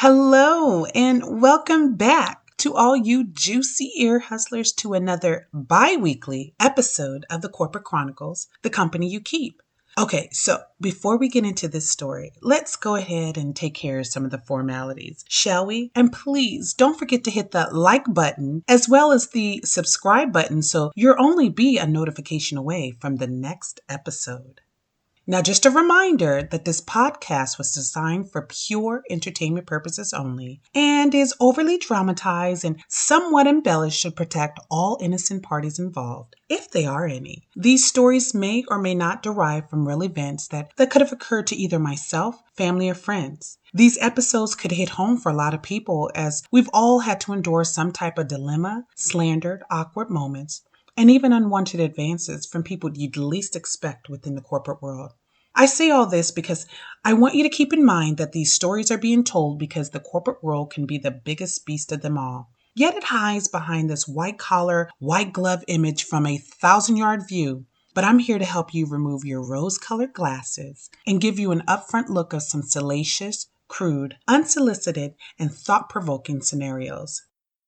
Hello, and welcome back to all you juicy ear hustlers to another bi-weekly episode of the Corporate Chronicles, the company you keep. Okay, so before we get into this story, let's go ahead and take care of some of the formalities, shall we? And please don't forget to hit the like button as well as the subscribe button so you'll only be a notification away from the next episode. Now, just a reminder that this podcast was designed for pure entertainment purposes only and is overly dramatized and somewhat embellished to protect all innocent parties involved, if they are any. These stories may or may not derive from real events that could have occurred to either myself, family, or friends. These episodes could hit home for a lot of people as we've all had to endure some type of dilemma, slandered, awkward moments, and even unwanted advances from people you'd least expect within the corporate world. I say all this because I want you to keep in mind that these stories are being told because the corporate world can be the biggest beast of them all. Yet it hides behind this white collar, white glove image from a 1,000-yard view. But I'm here to help you remove your rose-colored glasses and give you an upfront look of some salacious, crude, unsolicited, and thought-provoking scenarios.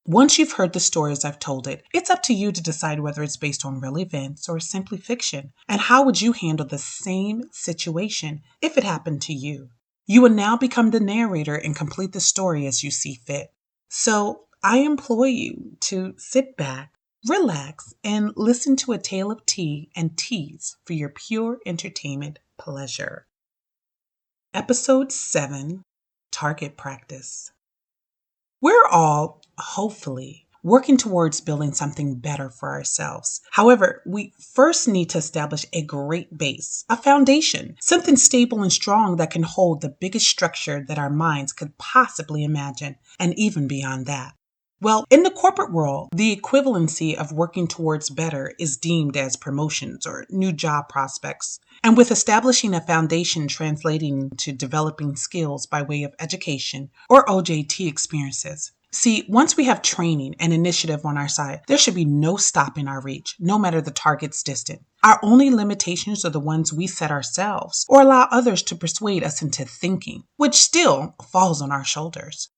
Once you've heard the story as I've told it, it's up to you to decide whether it's based on real events or simply fiction. And how would you handle the same situation if it happened to you? You will now become the narrator and complete the story as you see fit. So I implore you to sit back, relax, and listen to a tale of tea and teas for your pure entertainment pleasure. Episode 7, Target Practice. We're all, hopefully, working towards building something better for ourselves. However, we first need to establish a great base, a foundation, something stable and strong that can hold the biggest structure that our minds could possibly imagine, and even beyond that. Well, in the corporate world, the equivalency of working towards better is deemed as promotions or new job prospects. And with establishing a foundation translating to developing skills by way of education or OJT experiences. See, once we have training and initiative on our side, there should be no stopping our reach, no matter the target's distance. Our only limitations are the ones we set ourselves or allow others to persuade us into thinking, which still falls on our shoulders.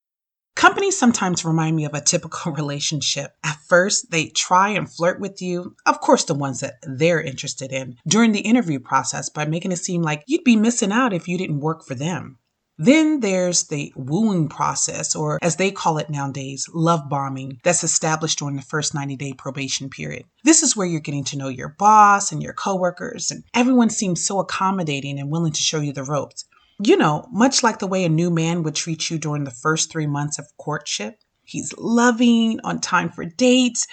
Companies sometimes remind me of a typical relationship. At first, they try and flirt with you, of course the ones that they're interested in, during the interview process by making it seem like you'd be missing out if you didn't work for them. Then there's the wooing process, or as they call it nowadays, love bombing, that's established during the first 90-day probation period. This is where you're getting to know your boss and your coworkers, and everyone seems so accommodating and willing to show you the ropes. You know, much like the way a new man would treat you during the first 3 months of courtship. He's loving, on time for dates.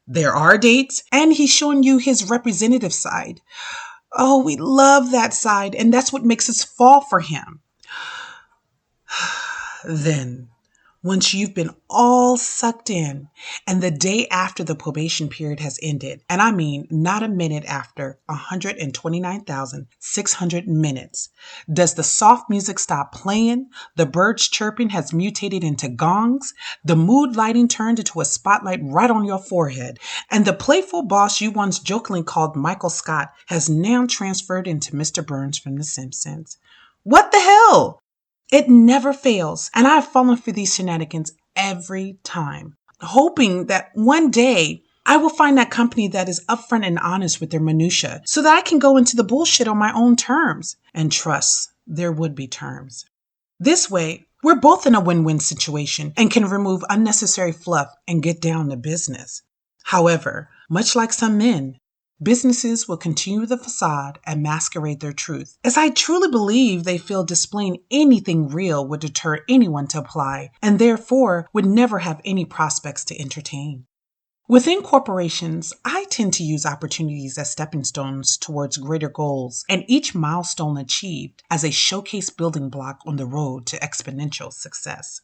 There are dates. And he's showing you his representative side. Oh, we love that side. And that's what makes us fall for him. Then, once you've been all sucked in, and the day after the probation period has ended, and I mean not a minute after 129,600 minutes, does the soft music stop playing, the birds chirping has mutated into gongs, the mood lighting turned into a spotlight right on your forehead, and the playful boss you once jokingly called Michael Scott has now transferred into Mr. Burns from The Simpsons. What the hell? It never fails, and I've fallen for these shenanigans every time, hoping that one day I will find that company that is upfront and honest with their minutia so that I can go into the bullshit on my own terms. And trust, there would be terms. This way, we're both in a win-win situation and can remove unnecessary fluff and get down to business. However, much like some men, businesses will continue the facade and masquerade their truth, as I truly believe they feel displaying anything real would deter anyone to apply, and therefore would never have any prospects to entertain. Within corporations, I tend to use opportunities as stepping stones towards greater goals, and each milestone achieved as a showcase building block on the road to exponential success.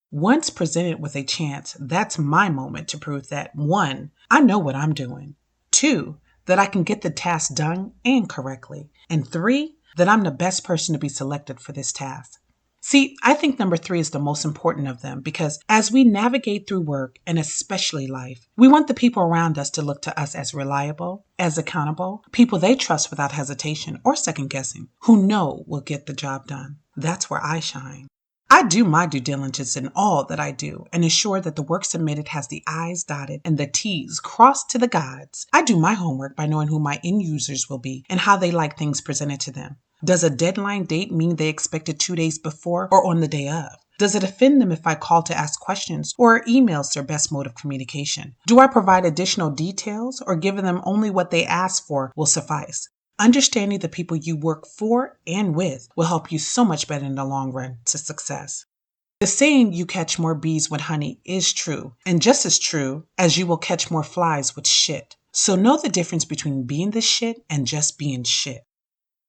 Once presented with a chance, that's my moment to prove that 1, I know what I'm doing, 2, that I can get the task done and correctly, and 3, that I'm the best person to be selected for this task. See, I think number 3 is the most important of them because as we navigate through work and especially life, we want the people around us to look to us as reliable, as accountable, people they trust without hesitation or second guessing, who know will get the job done. That's where I shine. I do my due diligence in all that I do and ensure that the work submitted has the I's dotted and the T's crossed to the gods. I do my homework by knowing who my end users will be and how they like things presented to them. Does a deadline date mean they expect it 2 days before or on the day of? Does it offend them if I call to ask questions or are emails their best mode of communication? Do I provide additional details or giving them only what they ask for will suffice? Understanding the people you work for and with will help you so much better in the long run to success. The saying you catch more bees with honey is true, and just as true as you will catch more flies with shit. So know the difference between being the shit and just being shit.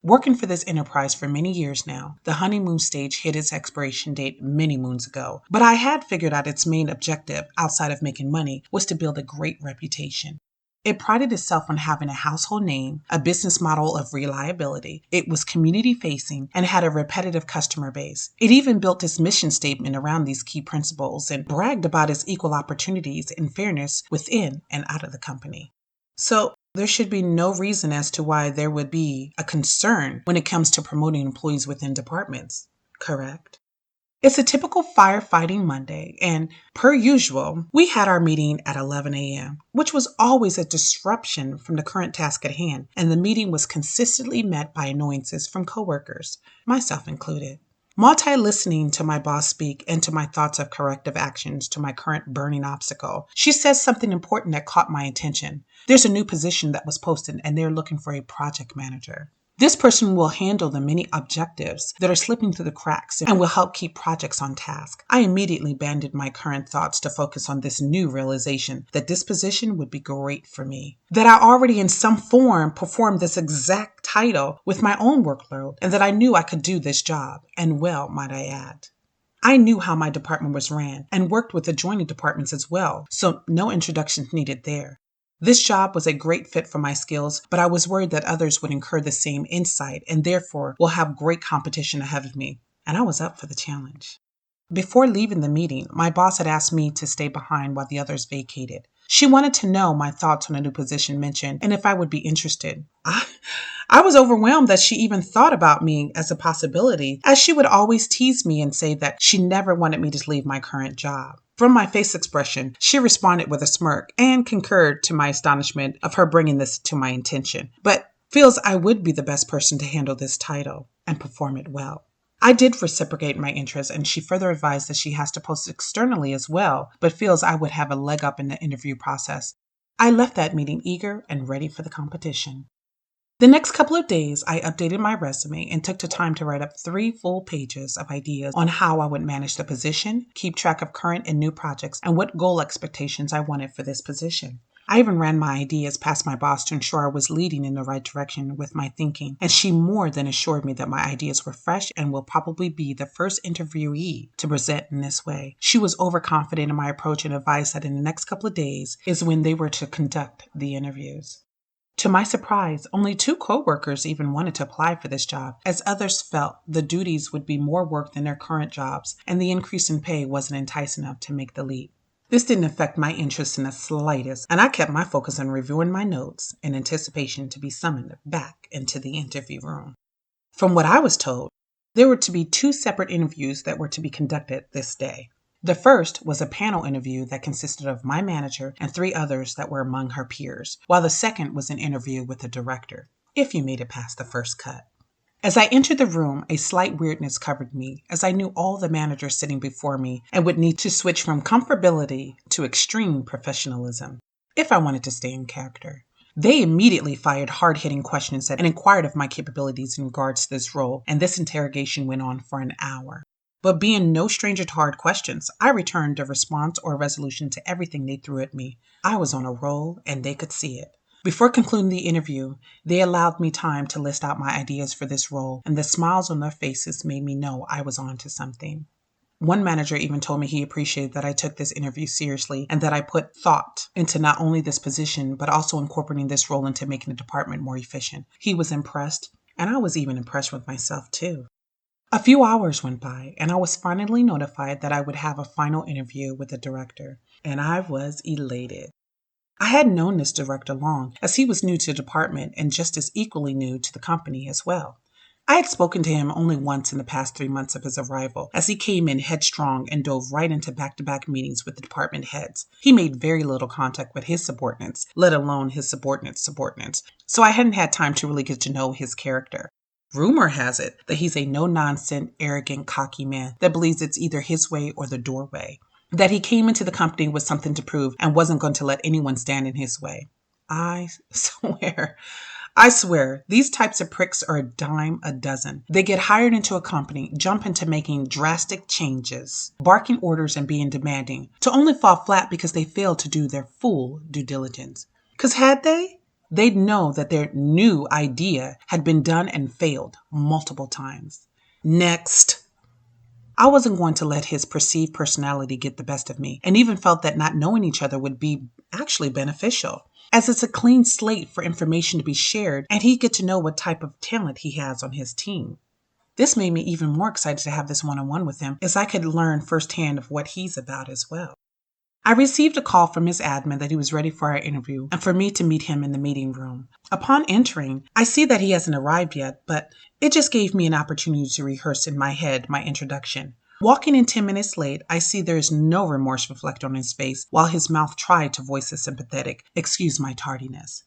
Working for this enterprise for many years now, the honeymoon stage hit its expiration date many moons ago, but I had figured out its main objective, outside of making money, was to build a great reputation. It prided itself on having a household name, a business model of reliability. It was community facing and had a repetitive customer base. It even built its mission statement around these key principles and bragged about its equal opportunities and fairness within and out of the company. So there should be no reason as to why there would be a concern when it comes to promoting employees within departments, correct? It's a typical firefighting Monday, and per usual, we had our meeting at 11 a.m., which was always a disruption from the current task at hand, and the meeting was consistently met by annoyances from coworkers, myself included. Multi-listening to my boss speak and to my thoughts of corrective actions to my current burning obstacle, she says something important that caught my attention. There's a new position that was posted, and they're looking for a project manager. This person will handle the many objectives that are slipping through the cracks and will help keep projects on task. I immediately abandoned my current thoughts to focus on this new realization that this position would be great for me, that I already in some form performed this exact title with my own workload, and that I knew I could do this job, and well, might I add. I knew how my department was ran and worked with adjoining departments as well, so no introductions needed there. This job was a great fit for my skills, but I was worried that others would incur the same insight and therefore will have great competition ahead of me, and I was up for the challenge. Before leaving the meeting, my boss had asked me to stay behind while the others vacated. She wanted to know my thoughts on a new position mentioned and if I would be interested. I was overwhelmed that she even thought about me as a possibility, as she would always tease me and say that she never wanted me to leave my current job. From my face expression, she responded with a smirk and concurred to my astonishment of her bringing this to my attention, but feels I would be the best person to handle this title and perform it well. I did reciprocate my interest, and she further advised that she has to post externally as well, but feels I would have a leg up in the interview process. I left that meeting eager and ready for the competition. The next couple of days, I updated my resume and took the time to write up 3 full pages of ideas on how I would manage the position, keep track of current and new projects, and what goal expectations I wanted for this position. I even ran my ideas past my boss to ensure I was leading in the right direction with my thinking, and she more than assured me that my ideas were fresh and will probably be the first interviewee to present in this way. She was overconfident in my approach and advised that in the next couple of days is when they were to conduct the interviews. To my surprise, only 2 coworkers even wanted to apply for this job, as others felt the duties would be more work than their current jobs, and the increase in pay wasn't enticing enough to make the leap. This didn't affect my interest in the slightest, and I kept my focus on reviewing my notes in anticipation to be summoned back into the interview room. From what I was told, there were to be 2 separate interviews that were to be conducted this day. The first was a panel interview that consisted of my manager and 3 others that were among her peers, while the second was an interview with the director, if you made it past the first cut. As I entered the room, a slight weirdness covered me, as I knew all the managers sitting before me and would need to switch from comfortability to extreme professionalism, if I wanted to stay in character. They immediately fired hard-hitting questions and inquired of my capabilities in regards to this role, and this interrogation went on for an hour. But being no stranger to hard questions, I returned a response or resolution to everything they threw at me. I was on a roll, and they could see it. Before concluding the interview, they allowed me time to list out my ideas for this role, and the smiles on their faces made me know I was on to something. One manager even told me he appreciated that I took this interview seriously and that I put thought into not only this position, but also incorporating this role into making the department more efficient. He was impressed, and I was even impressed with myself too. A few hours went by, and I was finally notified that I would have a final interview with the director, and I was elated. I hadn't known this director long, as he was new to the department and just as equally new to the company as well. I had spoken to him only once in the past 3 months of his arrival, as he came in headstrong and dove right into back-to-back meetings with the department heads. He made very little contact with his subordinates, let alone his subordinates, so I hadn't had time to really get to know his character. Rumor has it that he's a no-nonsense, arrogant, cocky man that believes it's either his way or the doorway. That he came into the company with something to prove and wasn't going to let anyone stand in his way. I swear, these types of pricks are a dime a dozen. They get hired into a company, jump into making drastic changes, barking orders and being demanding, to only fall flat because they failed to do their full due diligence. Because had they, they'd know that their new idea had been done and failed multiple times. Next. I wasn't going to let his perceived personality get the best of me, and even felt that not knowing each other would be actually beneficial, as it's a clean slate for information to be shared, and he'd get to know what type of talent he has on his team. This made me even more excited to have this one-on-one with him, as I could learn firsthand of what he's about as well. I received a call from his admin that he was ready for our interview and for me to meet him in the meeting room. Upon entering, I see that he hasn't arrived yet, but it just gave me an opportunity to rehearse in my head my introduction. Walking in 10 minutes late, I see there is no remorse reflected on his face, while his mouth tried to voice a sympathetic, "Excuse my tardiness."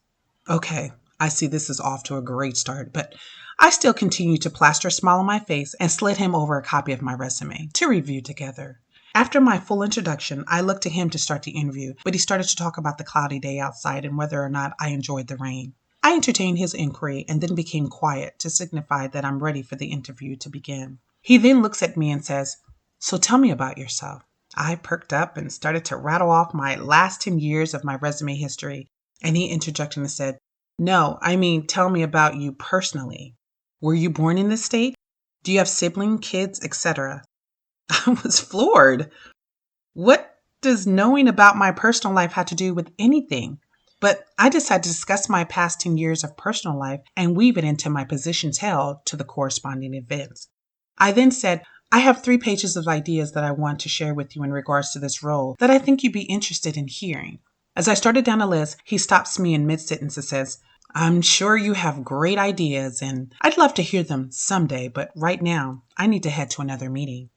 Okay, I see this is off to a great start, but I still continued to plaster a smile on my face and slid him over a copy of my resume to review together. After my full introduction, I looked to him to start the interview, but he started to talk about the cloudy day outside and whether or not I enjoyed the rain. I entertained his inquiry and then became quiet to signify that I'm ready for the interview to begin. He then looks at me and says, "So tell me about yourself." I perked up and started to rattle off my last 10 years of my resume history, and he interjected and said, "No, I mean, tell me about you personally. Were you born in this state? Do you have siblings, kids, etc.?" I was floored. What does knowing about my personal life have to do with anything? But I decided to discuss my past 10 years of personal life and weave it into my positions held to the corresponding events. I then said, "I have 3 pages of ideas that I want to share with you in regards to this role that I think you'd be interested in hearing." As I started down a list, he stops me in mid-sentence and says, "I'm sure you have great ideas and I'd love to hear them someday, but right now I need to head to another meeting."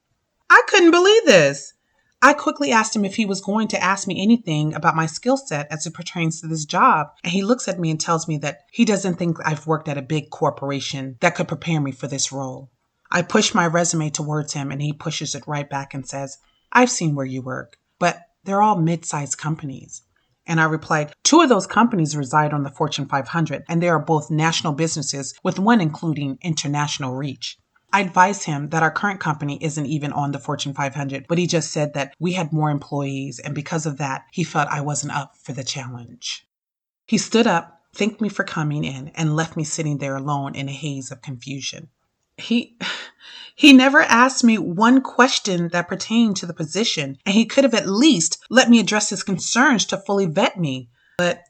I couldn't believe this. I quickly asked him if he was going to ask me anything about my skill set as it pertains to this job, and he looks at me and tells me that he doesn't think I've worked at a big corporation that could prepare me for this role. I push my resume towards him and he pushes it right back and says, "I've seen where you work, but they're all mid-sized companies." And I replied, "2 of those companies reside on the Fortune 500, and they are both national businesses, with one including international reach." I advised him that our current company isn't even on the Fortune 500, but he just said that we had more employees, and because of that, he felt I wasn't up for the challenge. He stood up, thanked me for coming in, and left me sitting there alone in a haze of confusion. He never asked me one question that pertained to the position, and he could have at least let me address his concerns to fully vet me, but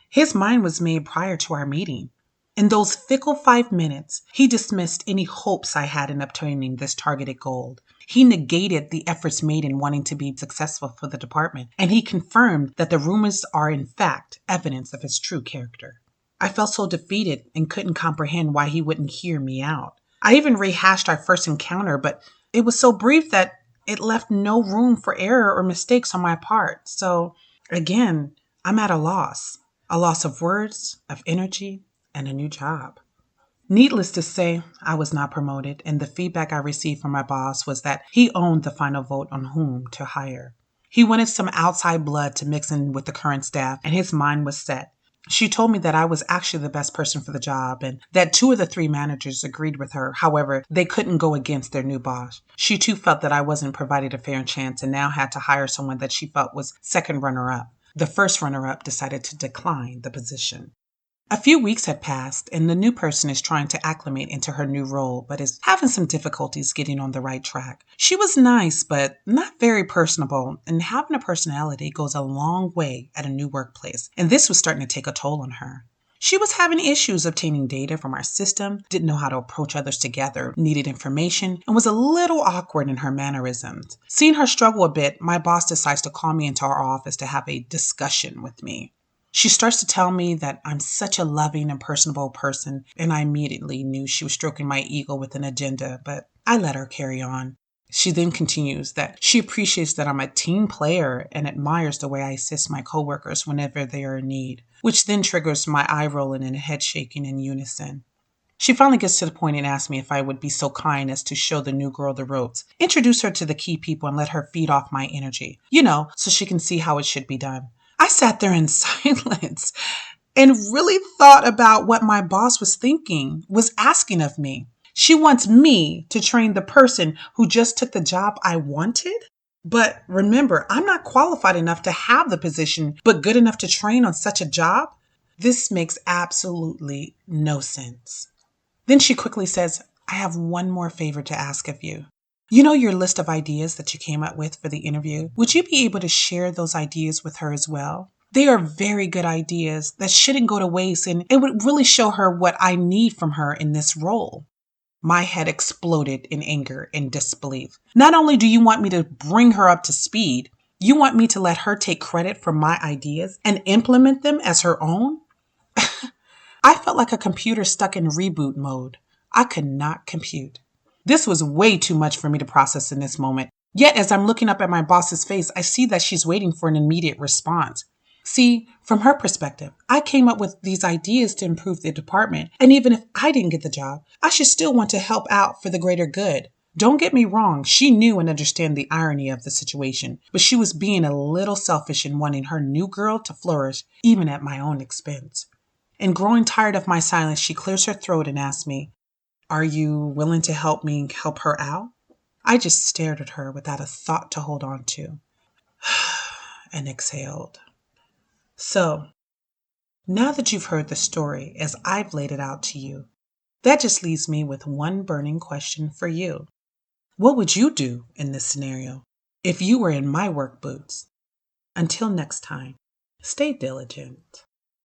his mind was made prior to our meeting. In those fickle 5 minutes, he dismissed any hopes I had in obtaining this targeted goal. He negated the efforts made in wanting to be successful for the department, and he confirmed that the rumors are in fact evidence of his true character. I felt so defeated and couldn't comprehend why he wouldn't hear me out. I even rehashed our first encounter, but it was so brief that it left no room for error or mistakes on my part. So, again, I'm at a loss of words, of energy, and a new job. Needless to say, I was not promoted, and the feedback I received from my boss was that he owned the final vote on whom to hire. He wanted some outside blood to mix in with the current staff, and his mind was set. She told me that I was actually the best person for the job, and that 2 of the 3 managers agreed with her. However, they couldn't go against their new boss. She too felt that I wasn't provided a fair chance and now had to hire someone that she felt was second runner-up. The first runner-up decided to decline the position. A few weeks had passed, and the new person is trying to acclimate into her new role, but is having some difficulties getting on the right track. She was nice, but not very personable, and having a personality goes a long way at a new workplace, and this was starting to take a toll on her. She was having issues obtaining data from our system, didn't know how to approach others together, needed information, and was a little awkward in her mannerisms. Seeing her struggle a bit, my boss decides to call me into our office to have a discussion with me. She starts to tell me that I'm such a loving and personable person, and I immediately knew she was stroking my ego with an agenda, but I let her carry on. She then continues that she appreciates that I'm a team player and admires the way I assist my coworkers whenever they are in need, which then triggers my eye rolling and head shaking in unison. She finally gets to the point and asks me if I would be so kind as to show the new girl the ropes, introduce her to the key people, and let her feed off my energy, so she can see how it should be done. I sat there in silence and really thought about what my boss was asking of me. She wants me to train the person who just took the job I wanted? But remember, I'm not qualified enough to have the position, but good enough to train on such a job? This makes absolutely no sense. Then she quickly says, I have one more favor to ask of you. You know your list of ideas that you came up with for the interview? Would you be able to share those ideas with her as well? They are very good ideas that shouldn't go to waste, and it would really show her what I need from her in this role. My head exploded in anger and disbelief. Not only do you want me to bring her up to speed, you want me to let her take credit for my ideas and implement them as her own? I felt like a computer stuck in reboot mode. I could not compute. This was way too much for me to process in this moment. Yet, as I'm looking up at my boss's face, I see that she's waiting for an immediate response. See, from her perspective, I came up with these ideas to improve the department, and even if I didn't get the job, I should still want to help out for the greater good. Don't get me wrong, she knew and understood the irony of the situation, but she was being a little selfish in wanting her new girl to flourish, even at my own expense. And growing tired of my silence, she clears her throat and asks me, Are you willing to help me help her out? I just stared at her without a thought to hold on to and exhaled. So, now that you've heard the story as I've laid it out to you, that just leaves me with one burning question for you. What would you do in this scenario if you were in my work boots? Until next time, stay diligent.